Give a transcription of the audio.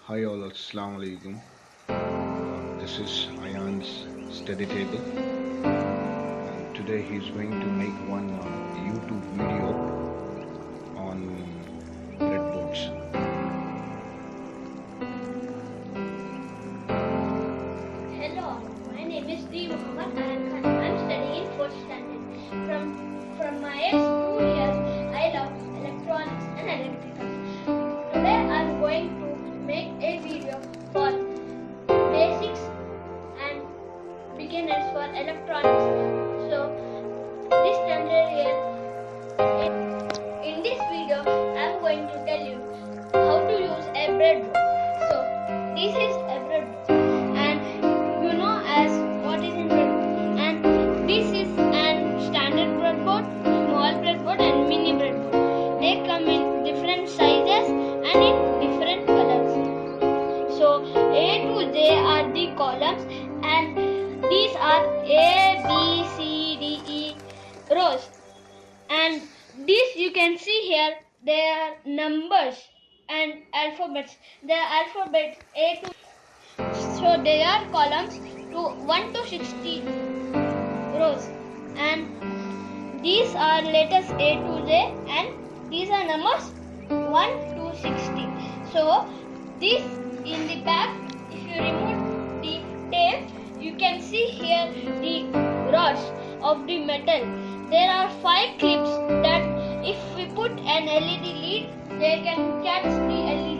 Hi all, Assalamu alaikum. This is Ayan's study table. Today he's going to make one YouTube video on breadboards. Hello, my name is D. Muhammad Ayan Khan. I'm studying 4th standard. From my age 2 years, I love electronics and electrical. Today I'm going to make a video for basics and beginners for electronics. So this tutorial, in this video, I'm going to tell you how to use a breadboard. So this is a breadboard, and you know as what is in breadboard. And this is an standard breadboard, small breadboard, and mini breadboard. They come in different sizes and in different colors. So A to J are the columns, and these are A, B, C, D, E rows. And this you can see here, they are numbers and alphabets. The alphabet A to, so they are columns to 1 to 60 rows, and these are letters A to J, and these are numbers 1 to 60. So this in the back, if you remove the tape, you can see here the rods of the metal. There are 5 clips that if we put an LED lead, they can catch the LED